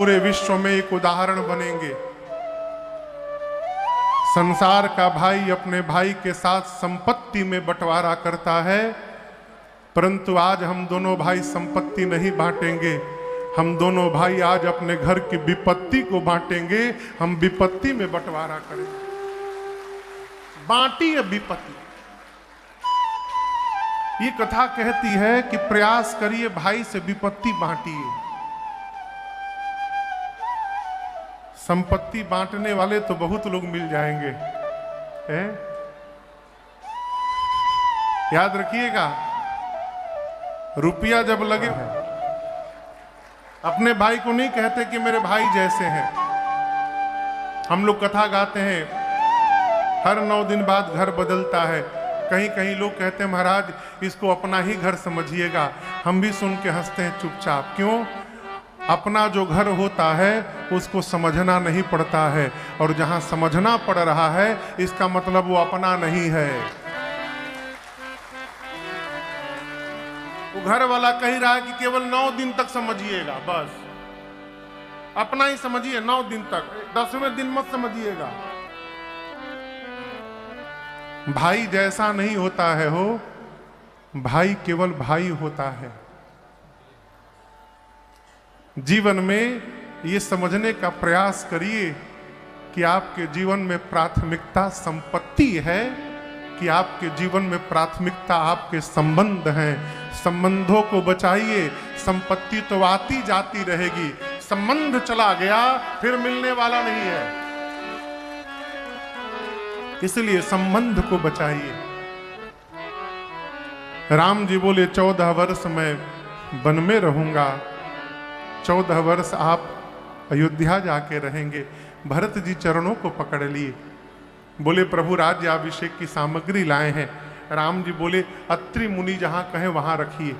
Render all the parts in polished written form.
पूरे विश्व में एक उदाहरण बनेंगे। संसार का भाई अपने भाई के साथ संपत्ति में बंटवारा करता है, परंतु आज हम दोनों भाई संपत्ति नहीं बांटेंगे। हम दोनों भाई आज अपने घर की विपत्ति को बांटेंगे। हम विपत्ति में बंटवारा करेंगे। बांटी है विपत्ति। ये कथा कहती है कि प्रयास करिए भाई से विपत्ति बांटिए। संपत्ति बांटने वाले तो बहुत लोग मिल जाएंगे, है? याद रखिएगा, रुपया जब लगे, अपने भाई को नहीं कहते कि मेरे भाई जैसे हैं। हम लोग कथा गाते हैं, हर 9 दिन बाद घर बदलता है। कहीं कहीं लोग कहते हैं महाराज इसको अपना ही घर समझिएगा। हम भी सुन के हंसते हैं चुपचाप। क्यों? अपना जो घर होता है उसको समझना नहीं पड़ता है, और जहां समझना पड़ रहा है इसका मतलब वो अपना नहीं है। वो घर वाला कह रहा है कि केवल 9 दिन तक समझिएगा, बस अपना ही समझिए 9 दिन तक, 10वें दिन मत समझिएगा। भाई जैसा नहीं होता है हो, भाई केवल भाई होता है। जीवन में ये समझने का प्रयास करिए कि आपके जीवन में प्राथमिकता संपत्ति है कि आपके जीवन में प्राथमिकता आपके संबंध हैं। संबंधों को बचाइए। संपत्ति तो आती जाती रहेगी, संबंध चला गया फिर मिलने वाला नहीं है, इसलिए संबंध को बचाइए। राम जी बोले 14 वर्ष मैं वन में रहूंगा, 14 वर्ष आप अयोध्या जाके रहेंगे। भरत जी चरणों को पकड़ लिए, बोले प्रभु राज्याभिषेक की सामग्री लाए हैं। राम जी बोले अत्रि मुनि जहां कहे वहां रखिए।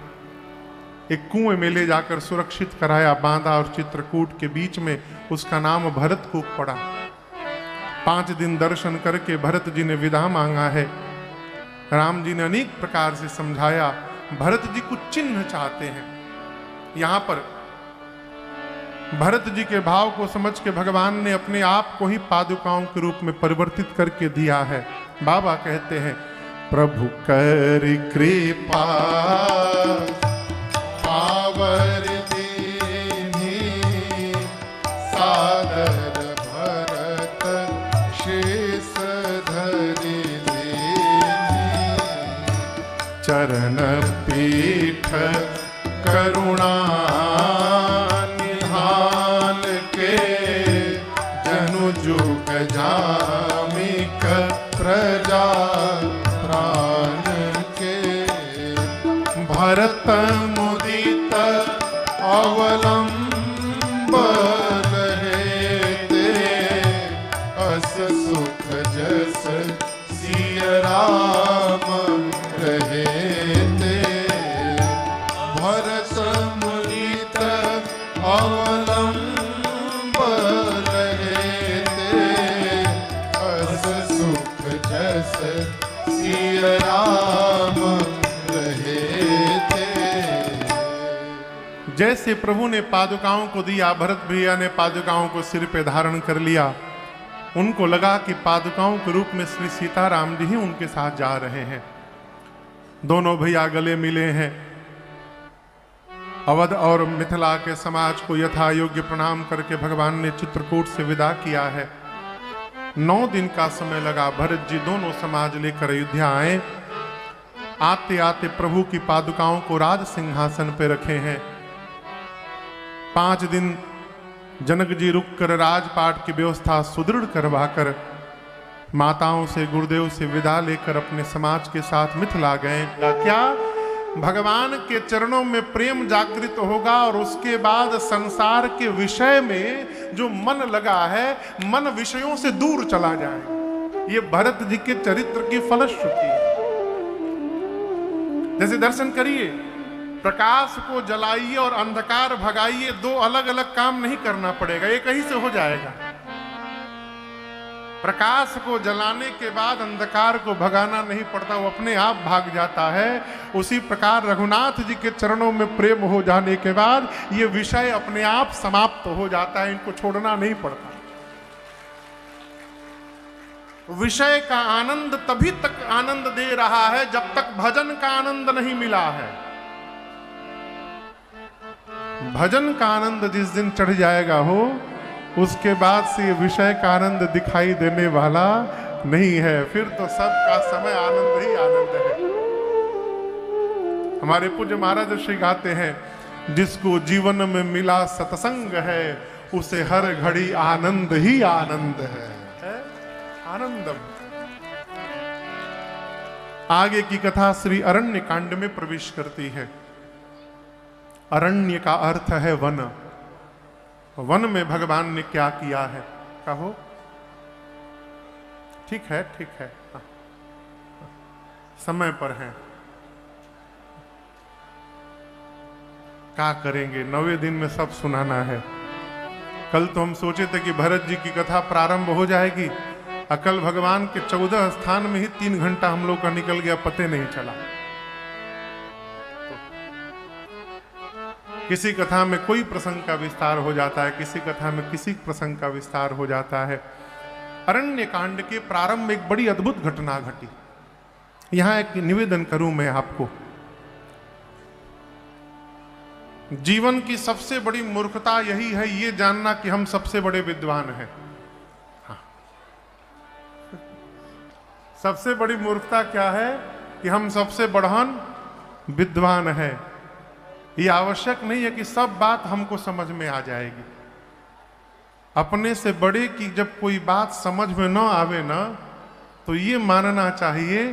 एक कुएं में ले जाकर सुरक्षित कराया, बांधा, और चित्रकूट के बीच में उसका नाम भरतकूप पड़ा। 5 दिन दर्शन करके भरत जी ने विदा मांगा है। राम जी ने अनेक प्रकार से समझाया। भरत जी कुछ चिन्ह चाहते हैं। यहां पर भरत जी के भाव को समझ के भगवान ने अपने आप को ही पादुकाओं के रूप में परिवर्तित करके दिया है। बाबा कहते हैं प्रभु कर कृपा पावर दीनी, सादर भरत शेष धरि लेनी, चरण पीठ करुणा जुग जामिक प्रजा प्राण के, भरत मुदित अवलंब रहते, अस सुख जस सिय राम रहते, भरत मुदित अवलंब सिय राम रहे थे। जैसे प्रभु ने पादुकाओं को दिया, भरत भैया ने पादुकाओं को सिर पे धारण कर लिया। उनको लगा कि पादुकाओं के रूप में श्री सीताराम जी ही उनके साथ जा रहे हैं। दोनों भैया गले मिले हैं। अवध और मिथिला के समाज को यथा योग्य प्रणाम करके भगवान ने चित्रकूट से विदा किया है। 9 दिन का समय लगा। भरत जी दोनों समाज लेकर अयोध्या आए। आते आते प्रभु की पादुकाओं को राज सिंहासन पे रखे हैं। 5 दिन जनक जी रुककर राजपाट की व्यवस्था सुदृढ़ करवाकर माताओं से, गुरुदेव से विदा लेकर अपने समाज के साथ मिथिला गए। क्या भगवान के चरणों में प्रेम जागृत होगा, और उसके बाद संसार के विषय में जो मन लगा है, मन विषयों से दूर चला जाएगा। ये भरत जी के चरित्र की फलश्रुति है। जैसे दर्शन करिए, प्रकाश को जलाइए और अंधकार भगाइए, 2 अलग अलग काम नहीं करना पड़ेगा, एक ही से हो जाएगा। प्रकाश को जलाने के बाद अंधकार को भगाना नहीं पड़ता, वो अपने आप भाग जाता है। उसी प्रकार रघुनाथ जी के चरणों में प्रेम हो जाने के बाद ये विषय अपने आप समाप्त हो जाता है, इनको छोड़ना नहीं पड़ता। विषय का आनंद तभी तक आनंद दे रहा है जब तक भजन का आनंद नहीं मिला है। भजन का आनंद जिस दिन चढ़ जाएगा हो, उसके बाद से विषय का आनंद दिखाई देने वाला नहीं है। फिर तो सबका समय आनंद ही आनंद है। हमारे पूज्य महाराज श्री गाते हैं, जिसको जीवन में मिला सत्संग है, उसे हर घड़ी आनंद ही आनंद है। आनंदम। आगे की कथा श्री अरण्य कांड में प्रवेश करती है। अरण्य का अर्थ है वन। वन में भगवान ने क्या किया है, कहो। ठीक है, ठीक है, समय पर है। क्या करेंगे, 9वें दिन में सब सुनाना है। कल तो हम सोचे थे कि भरत जी की कथा प्रारंभ हो जाएगी, अकल भगवान के 14 स्थान में ही 3 घंटा हम लोग का निकल गया, पते नहीं चला। किसी कथा में कोई प्रसंग का विस्तार हो जाता है, किसी कथा में किसी प्रसंग का विस्तार हो जाता है। अरण्य कांड के प्रारंभ में एक बड़ी अद्भुत घटना घटी। यहां एक निवेदन करूं मैं आपको। जीवन की सबसे बड़ी मूर्खता यही है, ये जानना कि हम सबसे बड़े विद्वान हैं। हाँ। सबसे बड़ी मूर्खता क्या है कि हम सबसे बढ़न विद्वान हैं। ये आवश्यक नहीं है कि सब बात हमको समझ में आ जाएगी। अपने से बड़े की जब कोई बात समझ में न आवे ना, तो ये मानना चाहिए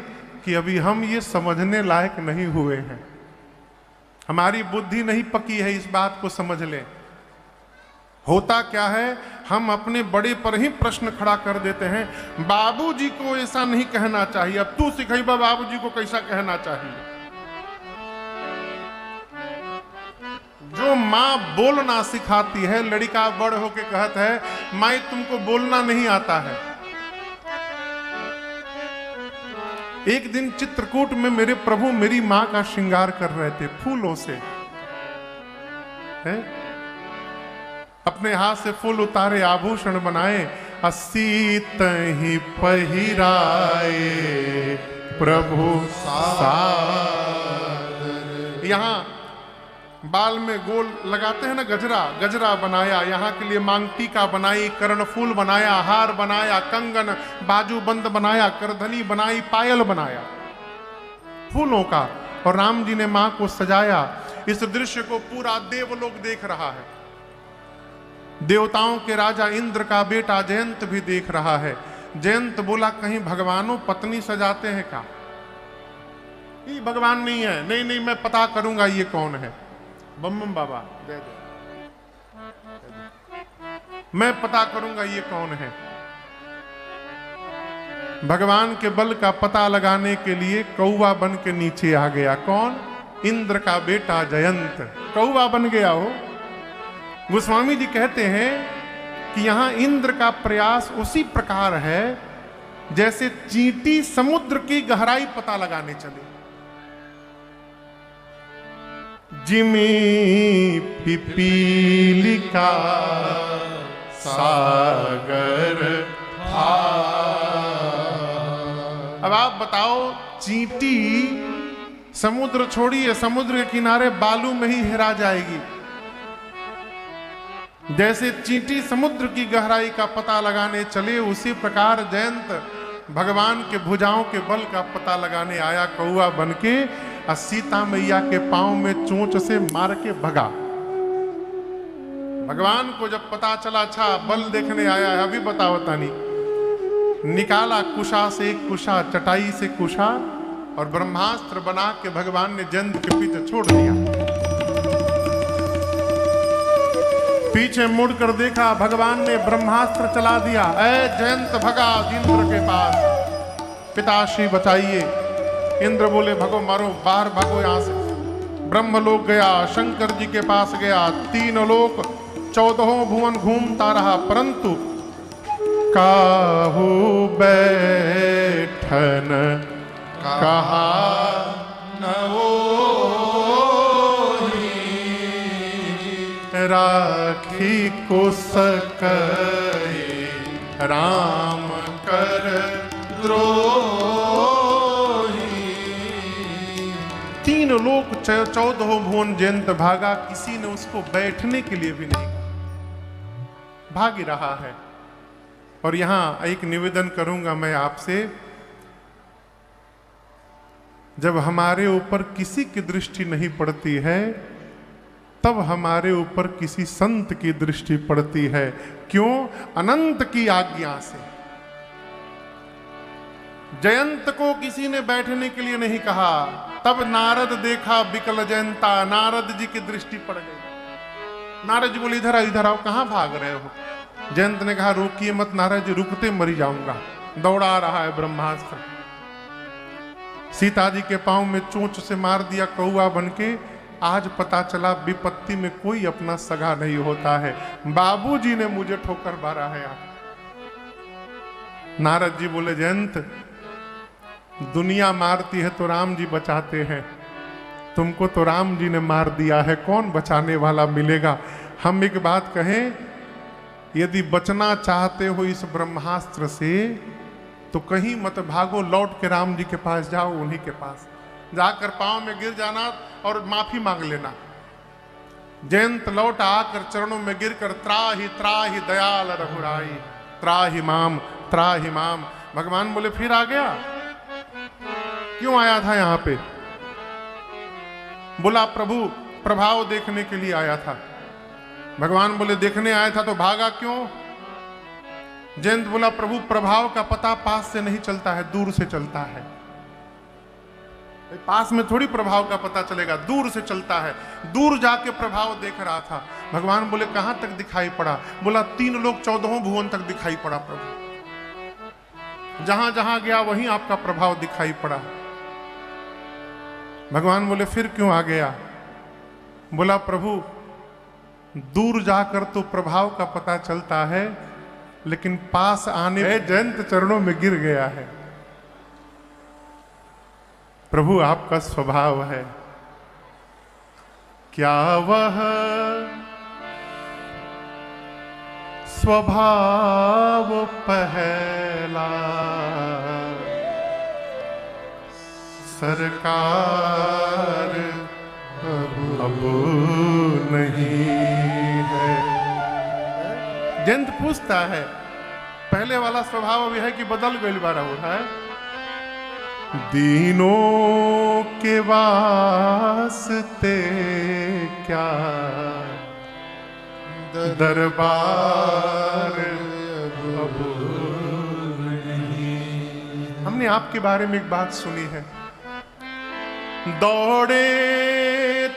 कि अभी हम ये समझने लायक नहीं हुए हैं, हमारी बुद्धि नहीं पकी है, इस बात को समझ लें। होता क्या है, हम अपने बड़े पर ही प्रश्न खड़ा कर देते हैं। बाबूजी को ऐसा नहीं कहना चाहिए, अब तू सिखाइबा बाबूजी को कैसा कहना चाहिए। जो माँ बोलना सिखाती है, लड़का बड़ होके कहता है माई तुमको बोलना नहीं आता है। एक दिन चित्रकूट में मेरे प्रभु मेरी मां का श्रृंगार कर रहे थे फूलों से, है? अपने हाथ से फूल उतारे, आभूषण बनाए, असीत ही पहिराए प्रभु सादर। यहां बाल में गोल लगाते हैं ना, गजरा, गजरा बनाया, यहाँ के लिए मांग टीका बनाई, कर्णफूल बनाया, हार बनाया, कंगन बाजूबंद बनाया, करधनी बनाई, पायल बनाया फूलों का, और राम जी ने मां को सजाया। इस दृश्य को पूरा देवलोक देख रहा है। देवताओं के राजा इंद्र का बेटा जयंत भी देख रहा है। जयंत बोला कहीं भगवानों पत्नी सजाते हैं क्या? ये भगवान नहीं है। नहीं नहीं, मैं पता करूंगा ये कौन है। बम बम बाबा दे दो, मैं पता करूंगा ये कौन है। भगवान के बल का पता लगाने के लिए कौवा बन के नीचे आ गया। कौन? इंद्र का बेटा जयंत कौवा बन गया हो। गोस्वामी जी कहते हैं कि यहां इंद्र का प्रयास उसी प्रकार है जैसे चींटी समुद्र की गहराई पता लगाने चले। जिमी पिपीलिका सागर था। अब आप बताओ, चींटी समुद्र छोड़िए, समुद्र के किनारे बालू में ही हेरा जाएगी। जैसे चींटी समुद्र की गहराई का पता लगाने चले, उसी प्रकार जयंत भगवान के भुजाओं के बल का पता लगाने आया कौआ बनके, और सीता मैया के पांव में चोंच से मार के भगा। भगवान को जब पता चला, अच्छा बल देखने आया है, अभी बताओ तानी, निकाला कुशा से कुशा, चटाई से कुशा, और ब्रह्मास्त्र बना के भगवान ने जयंत के पीछे छोड़ दिया। पीछे मुड़कर देखा, भगवान ने ब्रह्मास्त्र चला दिया। ऐ जयंत भगा इंद्र के पास, पिताश्री बचाइए। इंद्र बोले भगो मारो, बाहर भागो यहां से। ब्रह्मलोक गया, शंकर जी के पास गया, 3 लोक 14 भुवन घूमता रहा, परंतु काहू बैठन कहा न ओहि, राखी को सकए राम कर द्रोही। तीन लोक 14 भुवन जयंत भागा, किसी ने उसको बैठने के लिए भी नहीं कहा, भाग ही रहा है। और यहां एक निवेदन करूंगा मैं आपसे, जब हमारे ऊपर किसी की दृष्टि नहीं पड़ती है तब हमारे ऊपर किसी संत की दृष्टि पड़ती है। क्यों? अनंत की आज्ञा से। जयंत को किसी ने बैठने के लिए नहीं कहा, तब नारद देखा बिकल जयंता, नारद जी की दृष्टि पड़ गई। नारद जी बोले इधर आओ, कहां भाग रहे हो? जयंत ने कहा रोकिए मत नारद जी, रुकते मरी जाऊंगा। दौड़ा रहा है ब्रह्मास्त्र, सीता जी के पांव में चोंच से मार दिया कौआ बनके। आज पता चला विपत्ति में कोई अपना सगा नहीं होता है, बाबूजी ने मुझे ठोकर मारा है। नारद जी बोले जयंत, दुनिया मारती है तो राम जी बचाते हैं, तुमको तो राम जी ने मार दिया है, कौन बचाने वाला मिलेगा? हम एक बात कहें, यदि बचना चाहते हो इस ब्रह्मास्त्र से तो कहीं मत भागो, लौट के राम जी के पास जाओ, उन्हीं के पास जाकर पांव में गिर जाना और माफी मांग लेना। जयंत लौट आकर चरणों में गिरकर त्राहि त्राहि दयाल रघुराई, त्राहि माम। भगवान बोले फिर आ गया? क्यों आया था यहां पे? बोला प्रभु प्रभाव देखने के लिए आया था। भगवान बोले देखने आया था तो भागा क्यों? जयंत बोला प्रभु प्रभाव का पता पास से नहीं चलता है, दूर से चलता है। पास में थोड़ी प्रभाव का पता चलेगा, दूर से चलता है। दूर जाके प्रभाव देख रहा था। भगवान बोले कहां तक दिखाई पड़ा? बोला 3 लोग 14 भुवन तक दिखाई पड़ा प्रभु, जहां जहां गया वहीं आपका प्रभाव दिखाई पड़ा। भगवान बोले फिर क्यों आ गया? बोला प्रभु दूर जाकर तो प्रभाव का पता चलता है, लेकिन पास आने जयंत चरणों में गिर गया है। प्रभु आपका स्वभाव है, क्या वह स्वभाव पहला सरकार अब नहीं है? जयंत पूछता है पहले वाला स्वभाव अभी है कि बदल गइल बारा हो है? दीनों के वास्ते क्या दरबार अब नहीं। हमने आपके बारे में एक बात सुनी है, दौड़े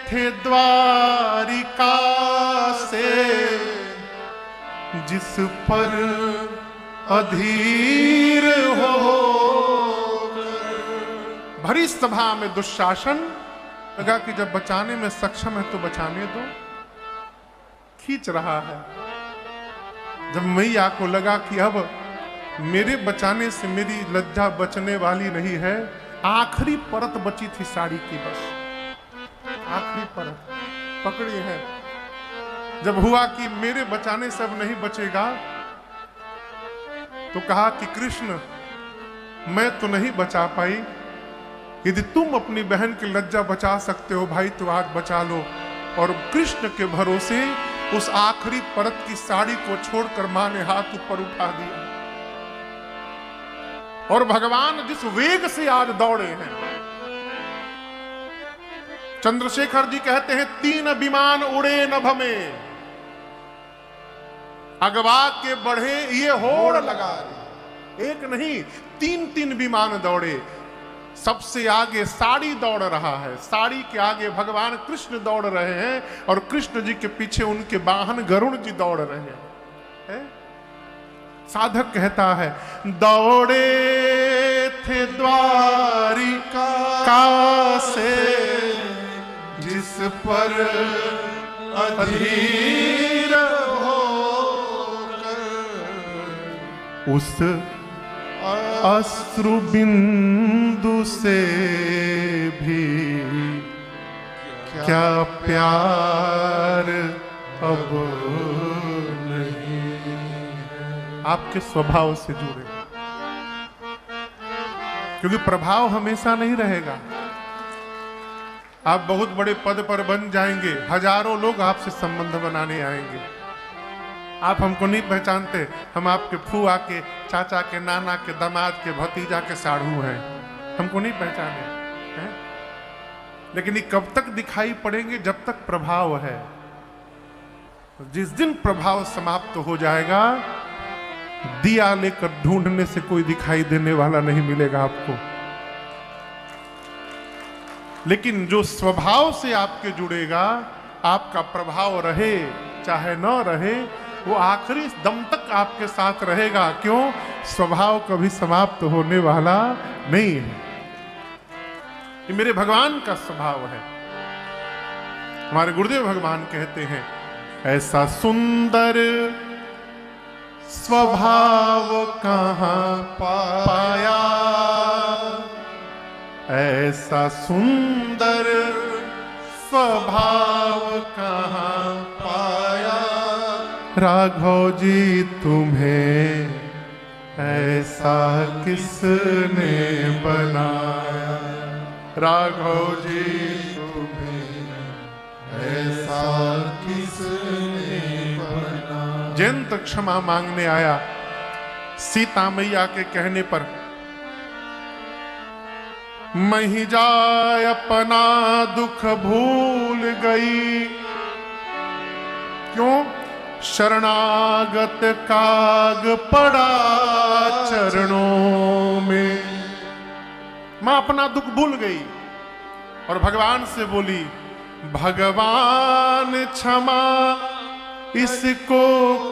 थे द्वारिका से जिस पर अधीर हो। भरी सभा में दुशासन लगा कि जब बचाने में सक्षम है तो बचाने दो, खींच रहा है। जब मैया को लगा कि अब मेरे बचाने से मेरी लज्जा बचने वाली नहीं है, आखिरी परत बची थी साड़ी की, बस आखिरी परत पकड़ी है। जब हुआ कि मेरे बचाने से अब नहीं बचेगा तो कहा कि कृष्ण मैं तो नहीं बचा पाई, यदि तुम अपनी बहन की लज्जा बचा सकते हो भाई तो आज बचा लो। और कृष्ण के भरोसे उस आखिरी परत की साड़ी को छोड़कर मां ने हाथ ऊपर उठा दिया। और भगवान जिस वेग से आज दौड़े हैं, चंद्रशेखर जी कहते हैं 3 विमान उड़े नभ में, अगवा के बढ़े ये होड़ लगा रहे। एक नहीं 3 विमान दौड़े। सबसे आगे साड़ी दौड़ रहा है, साड़ी के आगे भगवान कृष्ण दौड़ रहे हैं और कृष्ण जी के पीछे उनके वाहन गरुड़ जी दौड़ रहे हैं। साधक कहता है दौड़े थे द्वारिका से जिस पर अधीर होकर उस अश्रु बिंदु से भी क्या प्यार अब नहीं है। आपके स्वभाव से जुड़े, क्योंकि प्रभाव हमेशा नहीं रहेगा। आप बहुत बड़े पद पर बन जाएंगे, हजारों लोग आपसे संबंध बनाने आएंगे। आप हमको नहीं पहचानते, हम आपके फूआ के, चाचा के, नाना के, दामाद के, भतीजा के साढ़ू हैं, हमको नहीं पहचाने हैं? लेकिन ये कब तक दिखाई पड़ेंगे? जब तक प्रभाव है। जिस दिन प्रभाव समाप्त हो जाएगा, दिया लेकर ढूंढने से कोई दिखाई देने वाला नहीं मिलेगा आपको। लेकिन जो स्वभाव से आपके जुड़ेगा, आपका प्रभाव रहे चाहे न रहे, वो आखिरी दम तक आपके साथ रहेगा। क्यों? स्वभाव कभी समाप्त होने वाला नहीं है। ये मेरे भगवान का स्वभाव है। हमारे गुरुदेव भगवान कहते हैं, ऐसा सुंदर स्वभाव कहाँ पाया, ऐसा सुंदर स्वभाव कहाँ पाया, राघव जी तुम्हें ऐसा किसने बनाया, राघव जी तुम्हें ऐसा किसने बनाया। जयंत क्षमा मांगने आया, सीता मैया के कहने पर, मैं ही जाय अपना दुख भूल गई, क्यों? शरणागत काग पड़ा चरणों में। मां अपना दुख भूल गई और भगवान से बोली, भगवान क्षमा इसको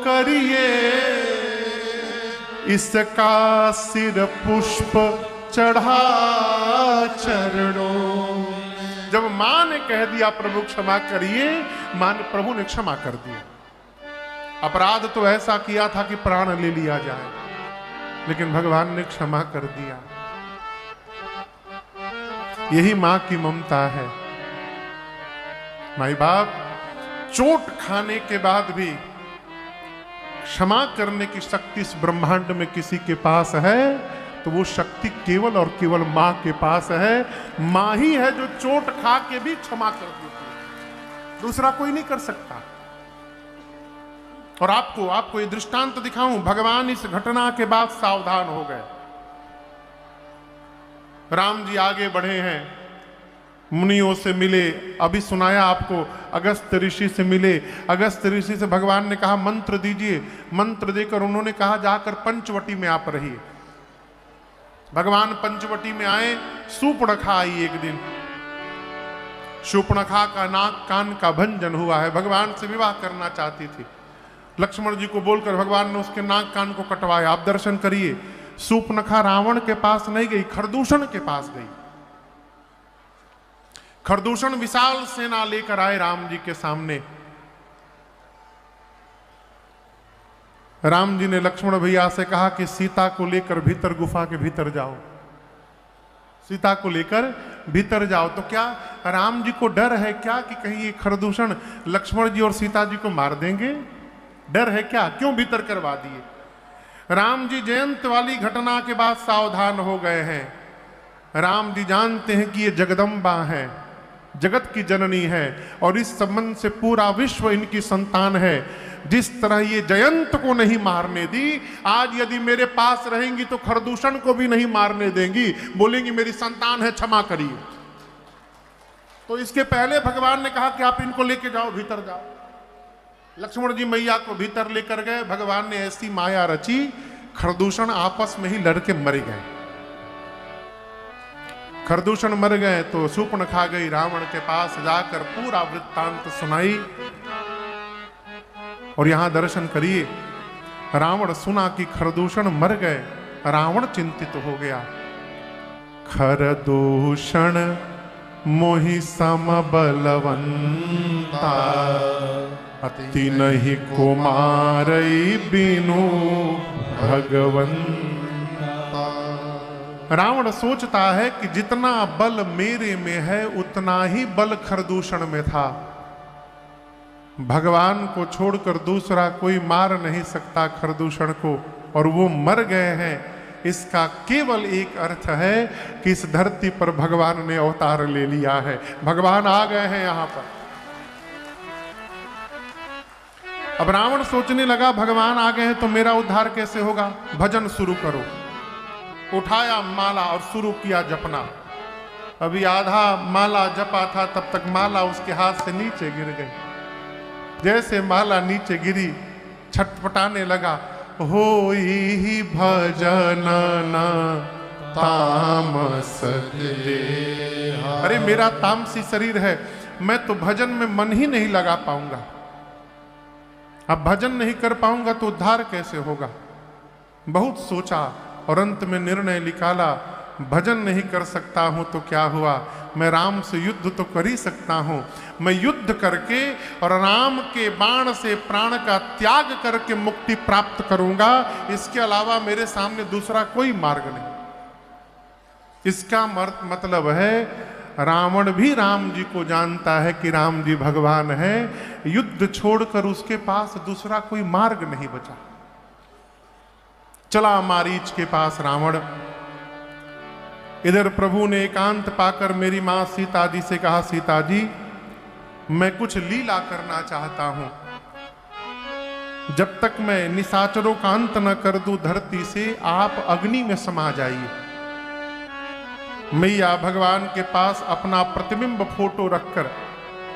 करिए, इसका सिर पुष्प चढ़ा चरणों। जब मां ने कह दिया प्रभु क्षमा करिए, मां ने, प्रभु ने क्षमा कर दिया। अपराध तो ऐसा किया था कि प्राण ले लिया जाए, लेकिन भगवान ने क्षमा कर दिया। यही मां की ममता है। माई बाप चोट खाने के बाद भी क्षमा करने की शक्ति इस ब्रह्मांड में किसी के पास है, तो वो शक्ति केवल और केवल मां के पास है। मां ही है जो चोट खा के भी क्षमा कर देती है, दूसरा कोई नहीं कर सकता। और आपको ये दृष्टांत दिखाऊं, भगवान इस घटना के बाद सावधान हो गए। राम जी आगे बढ़े हैं, मुनियों से मिले। अभी सुनाया आपको, अगस्त ऋषि से मिले। अगस्त ऋषि से भगवान ने कहा मंत्र दीजिए। मंत्र देकर उन्होंने कहा जाकर पंचवटी में आप रहिए। भगवान पंचवटी में आए। शूर्पणखा आई एक दिन। शूर्पणखा का नाक कान का भंजन हुआ है, भगवान से विवाह करना चाहती थी। लक्ष्मण जी को बोलकर भगवान ने उसके नाक कान को कटवाया। आप दर्शन करिए। शूर्पणखा रावण के पास नहीं गई, खरदूषण के पास गई। खरदूषण विशाल सेना लेकर आए राम जी के सामने। राम जी ने लक्ष्मण भैया से कहा कि सीता को लेकर भीतर गुफा के भीतर जाओ, सीता को लेकर भीतर जाओ। तो क्या राम जी को डर है क्या कि कहीं ये खरदूषण लक्ष्मण जी और सीता जी को मार देंगे? डर है क्या? क्यों भीतर करवा दिए? राम जी जयंत वाली घटना के बाद सावधान हो गए हैं। राम जी जानते हैं कि ये जगदम्बा है, जगत की जननी है, और इस संबंध से पूरा विश्व इनकी संतान है। जिस तरह ये जयंत को नहीं मारने दी, आज यदि मेरे पास रहेंगी तो खरदूषण को भी नहीं मारने देंगी, बोलेंगी मेरी संतान है, क्षमा करिए। तो इसके पहले भगवान ने कहा कि आप इनको लेके जाओ, भीतर जाओ। लक्ष्मण जी मैया को भीतर लेकर गए। भगवान ने ऐसी माया रची, खरदूषण आपस में ही लड़के मर गए। खरदूषण मर गए तो शूर्पणखा गई रावण के पास, जाकर पूरा वृत्तांत सुनाई। और यहां दर्शन करिए, रावण सुना कि खरदूषण मर गए, रावण चिंतित हो गया। खरदूषण मोहि सम बलवंता, अति नहीं कुमारई बिनु भगवंता। रावण सोचता है कि जितना बल मेरे में है उतना ही बल खरदूषण में था। भगवान को छोड़कर दूसरा कोई मार नहीं सकता खरदूषण को, और वो मर गए हैं। इसका केवल एक अर्थ है कि इस धरती पर भगवान ने अवतार ले लिया है, भगवान आ गए हैं यहां पर। अब रावण सोचने लगा भगवान आ गए हैं तो मेरा उद्धार कैसे होगा। भजन शुरू करो। उठाया माला और शुरू किया जपना। अभी आधा माला जपा था तब तक माला उसके हाथ से नीचे गिर गई। जैसे माला नीचे गिरी छटपटाने लगा, होई भजन न तामस देहा। अरे मेरा तामसी शरीर है, मैं तो भजन में मन ही नहीं लगा पाऊंगा। अब भजन नहीं कर पाऊंगा तो उद्धार कैसे होगा। बहुत सोचा और अंत में निर्णय निकाला, भजन नहीं कर सकता हूं तो क्या हुआ, मैं राम से युद्ध तो कर ही सकता हूं। मैं युद्ध करके और राम के बाण से प्राण का त्याग करके मुक्ति प्राप्त करूंगा। इसके अलावा मेरे सामने दूसरा कोई मार्ग नहीं। इसका मतलब है रावण भी राम जी को जानता है कि राम जी भगवान है। युद्ध छोड़कर उसके पास दूसरा कोई मार्ग नहीं बचा। चला मारीच के पास रावण। इधर प्रभु ने एकांत पाकर मेरी मां सीता जी से कहा, सीता जी मैं कुछ लीला करना चाहता हूं। जब तक मैं निशाचरों का अंत न कर दूं धरती से, आप अग्नि में समा जाइए। मैया भगवान के पास अपना प्रतिबिंब फोटो रखकर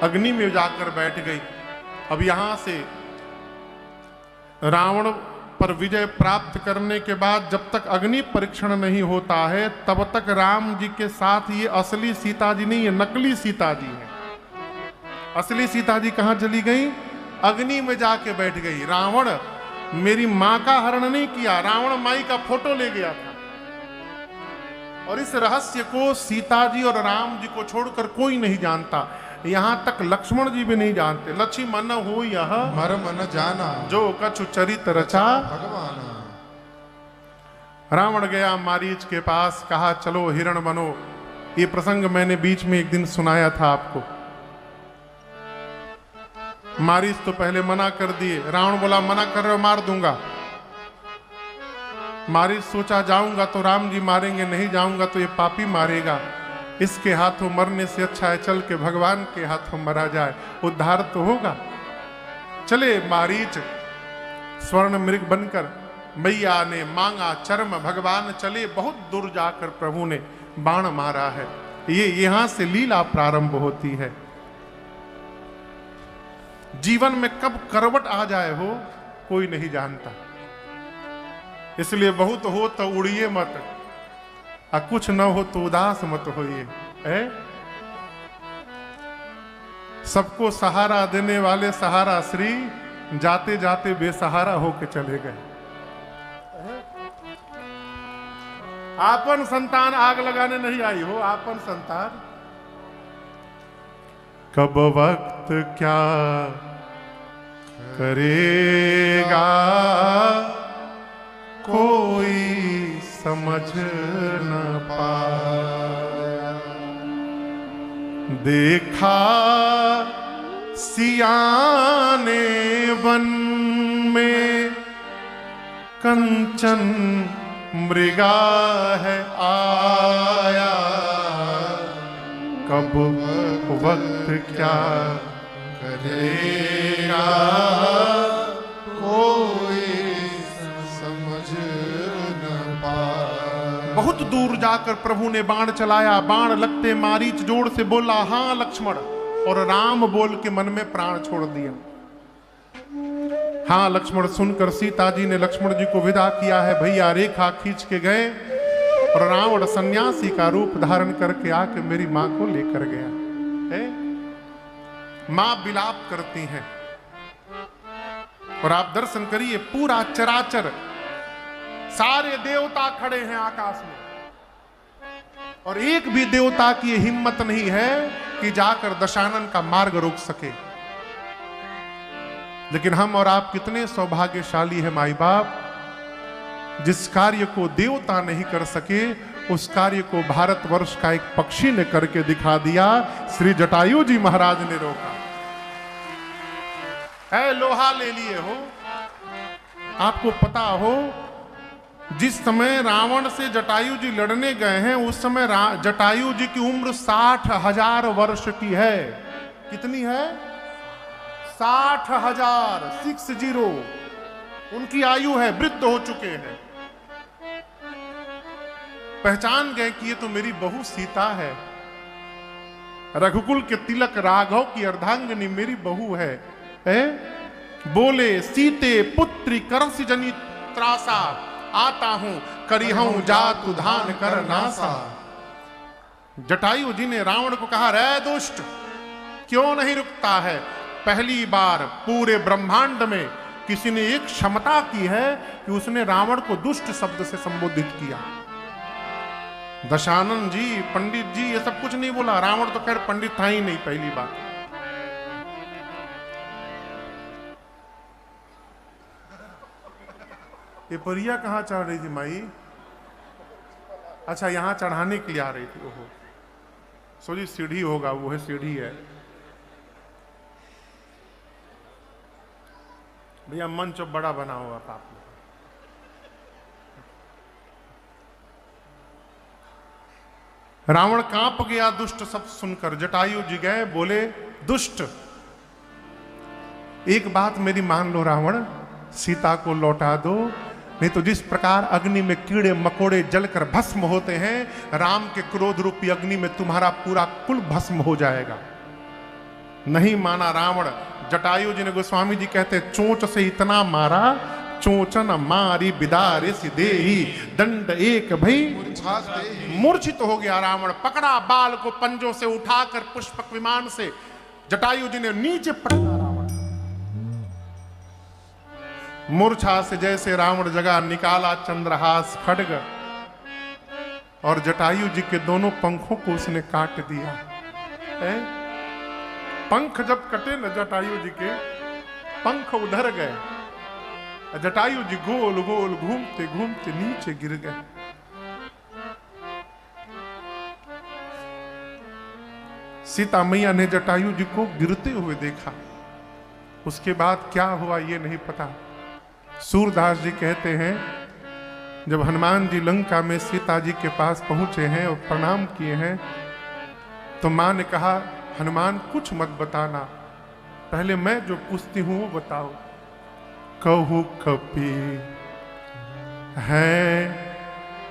अग्नि में जाकर बैठ गई। अब यहां से रावण पर विजय प्राप्त करने के बाद जब तक अग्नि परीक्षण नहीं होता है तब तक राम जी के साथ ये असली सीता जी नहीं है, नकली सीता जी है। असली सीता जी कहां चली गई, अग्नि में जाके बैठ गई। रावण मेरी मां का हरण नहीं किया, रावण माई का फोटो ले गया था। और इस रहस्य को सीता जी और राम जी को छोड़कर कोई नहीं जानता। यहां तक लक्ष्मण जी भी नहीं जानते। लक्ष्मण हो यह मर्म न जाना, जो कछु चरित रचा भगवान। रावण गया मारीच के पास, कहा चलो हिरण बनो। ये प्रसंग मैंने बीच में एक दिन सुनाया था आपको। मारीच तो पहले मना कर दिए। रावण बोला मना कर रहे हो, मार दूंगा। मारीच सोचा जाऊंगा तो राम जी मारेंगे, नहीं जाऊंगा तो ये पापी मारेगा। इसके हाथों मरने से अच्छा है चल के भगवान के हाथों मरा जाए, उद्धार तो होगा। चले मारीच स्वर्ण मृग बनकर। मैया ने मांगा चर्म, भगवान चले। बहुत दूर जाकर प्रभु ने बाण मारा है। ये यहां से लीला प्रारंभ होती है। जीवन में कब करवट आ जाए हो कोई नहीं जानता। इसलिए बहुत हो तो उड़िए मत, और कुछ न हो तो उदास मत होइए। सबको सहारा देने वाले सहारा श्री जाते जाते बेसहारा होके चले गए। आपन संतान आग लगाने नहीं आई हो, आपन संतान कब वक्त क्या करेगा कोई समझ न पाया। देखा सियाने वन में कंचन मृगा है आया। कब वक्त क्या करेगा कोई समझ न पाया। बहुत दूर जाकर प्रभु ने बाण चलाया। बाण लगते मारीच जोर से बोला हाँ लक्ष्मण, और राम बोल के मन में प्राण छोड़ दिया। हाँ लक्ष्मण सुनकर सीता जी ने लक्ष्मण जी को विदा किया है। भैया रेखा खींच के गए और रावण सन्यासी का रूप धारण करके आके मेरी मां को लेकर गया है। मां विलाप करती हैं और आप दर्शन करिए, पूरा चराचर सारे देवता खड़े हैं आकाश में, और एक भी देवता की हिम्मत नहीं है कि जाकर दशानन का मार्ग रोक सके। लेकिन हम और आप कितने सौभाग्यशाली हैं माई बाप जिस कार्य को देवता नहीं कर सके उस कार्य को भारतवर्ष का एक पक्षी ने करके दिखा दिया। श्री जटायु जी महाराज ने रोका। है लोहा ले लिए हो, आपको पता हो जिस समय रावण से जटायु जी लड़ने गए हैं उस समय जटायु जी की उम्र 60,000 वर्ष की है। कितनी है? 60,000, 60। उनकी आयु है, वृद्ध हो चुके हैं। पहचान गए कि ये तो मेरी बहू सीता है, रघुकुल के तिलक राघव की अर्धांगिनी मेरी बहू है। बोले सीते पुत्री करसी जनी त्रासा, आता हूं करिहूं जातु धान कर नासा। जटायु जी ने रावण को कहा, रे दुष्ट, क्यों नहीं रुकता है? पहली बार पूरे ब्रह्मांड में किसी ने एक क्षमता की है कि उसने रावण को दुष्ट शब्द से संबोधित किया। दशानन जी, पंडित जी, ये सब कुछ नहीं बोला। रावण तो खैर पंडित था ही नहीं, पहली बात। ये परिया कहां चढ़ रही थी माई? अच्छा, यहां चढ़ाने के लिए आ रही थी। ओहो, सोची सीढ़ी होगा, वो है सीढ़ी है। भैया मंच बड़ा बना हुआ था आपने। रावण कांप गया दुष्ट शब्द सुनकर। जटायु जी गए, बोले, दुष्ट, एक बात मेरी मान लो रावण, सीता को लौटा दो, नहीं तो जिस प्रकार अग्नि में कीड़े मकोड़े जलकर भस्म होते हैं, राम के क्रोध रूपी अग्नि में तुम्हारा पूरा कुल भस्म हो जाएगा। नहीं माना रावण। जटायु जी ने, गोस्वामी जी कहते, चोंच से इतना मारा, चोचन मारी बिदारे सिदेही, दंड एक भई मूर्छित हो गया रावण। पकड़ा बाल को पंजों से उठाकर पुष्पक विमान से जटायु जी ने नीचे पटका रावण। मूर्छा से जैसे रावण जगा, निकाला चंद्रहास खड्ग और जटायु जी के दोनों पंखों को उसने काट दिया। पंख जब कटे न जटायु जी के, पंख उधर गए। जटायु जी गोल गोल घूमते घूमते नीचे गिर गए। सीता मैया ने जटायु जी को गिरते हुए देखा। उसके बाद क्या हुआ ये नहीं पता। सूरदास जी कहते हैं, जब हनुमान जी लंका में सीता जी के पास पहुंचे हैं और प्रणाम किए हैं, तो मां ने कहा, हनुमान कुछ मत बताना, पहले मैं जो पूछती हूं वो बताओ। कहू कपि है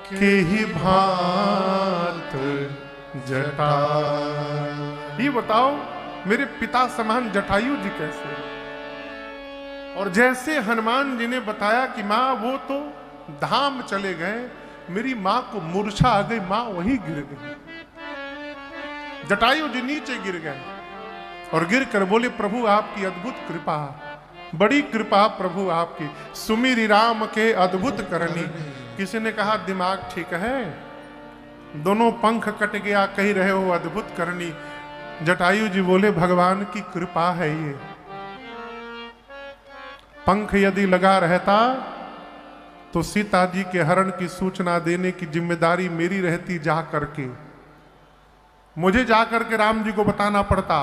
के ही भांत जटा। ये बताओ मेरे पिता समान जटायु जी कैसे? और जैसे हनुमान जी ने बताया कि माँ वो तो धाम चले गए, मेरी माँ को मूर्छा आ गई, माँ वहीं गिर गई। जटायु जी नीचे गिर गए और गिर कर बोले, प्रभु आपकी अद्भुत कृपा, बड़ी कृपा प्रभु आपकी, सुमिरि राम के अद्भुत करनी। किसी ने कहा दिमाग ठीक है, दोनों पंख कट गया, कह रहे हो अद्भुत करनी। जटायु जी बोले, भगवान की कृपा है ये। पंख यदि लगा रहता तो सीता जी के हरण की सूचना देने की जिम्मेदारी मेरी रहती, जा करके मुझे जाकर के राम जी को बताना पड़ता।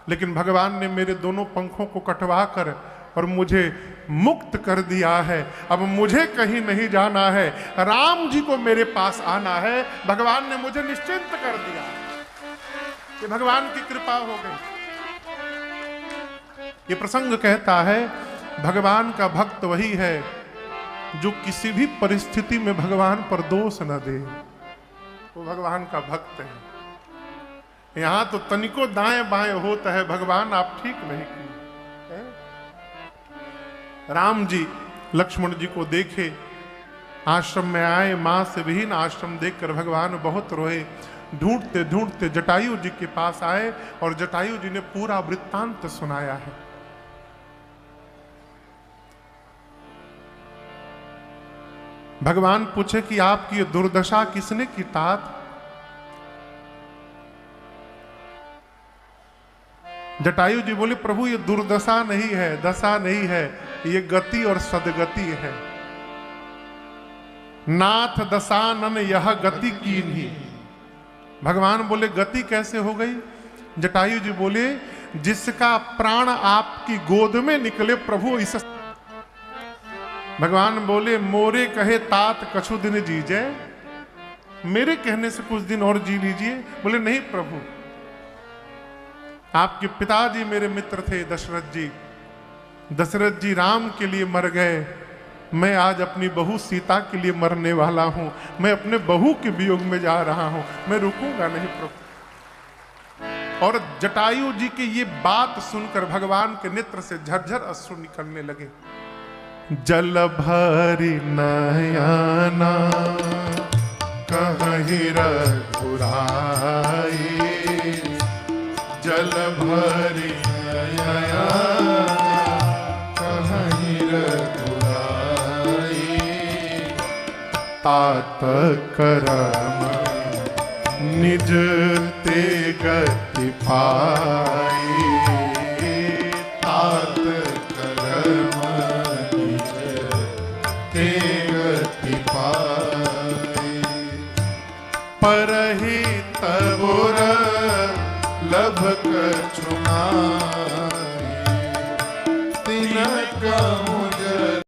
लेकिन भगवान ने मेरे दोनों पंखों को कटवा कर और मुझे मुक्त कर दिया है। अब मुझे कहीं नहीं जाना है, राम जी को मेरे पास आना है। भगवान ने मुझे निश्चिंत कर दिया कि भगवान की कृपा हो गई। ये प्रसंग कहता है, भगवान का भक्त वही है जो किसी भी परिस्थिति में भगवान पर दोष न दे, वो भगवान का भक्त है। यहां तो तनिको दाएं बाएं होता है, भगवान आप ठीक नहीं किए। राम जी लक्ष्मण जी को देखे, आश्रम में आए, मां से विहीन आश्रम देखकर भगवान बहुत रोए। ढूंढते ढूंढते जटायु जी के पास आए और जटायु जी ने पूरा वृत्तांत सुनाया है। भगवान पूछे कि आपकी ये दुर्दशा किसने की तात? जटायु जी बोले, प्रभु ये दुर्दशा नहीं है, दशा नहीं है, ये गति और सदगति है। नाथ दशानन यह गति कीन्ही। भगवान बोले गति कैसे हो गई? जटायु जी बोले जिसका प्राण आपकी गोद में निकले प्रभु इस। भगवान बोले मोरे कहे तात कछु दिन जीजे, मेरे कहने से कुछ दिन और जी लीजिए। बोले नहीं प्रभु, आपके पिताजी मेरे मित्र थे दशरथ जी। दशरथ जी राम के लिए मर गए, मैं आज अपनी बहू सीता के लिए मरने वाला हूं। मैं अपने बहू के वियोग में जा रहा हूं, मैं रुकूंगा नहीं प्रभु। और जटायु जी की ये बात सुनकर भगवान के नेत्र से झरझर अश्रु निकलने लगे। जल भरी नयना कहि रघुराई, जल भरी नयना कहि रघुराई, तात करम निज ते गति पाई, तात करम निज ते गति पाई, परहित बुर लभ कछु नाहि,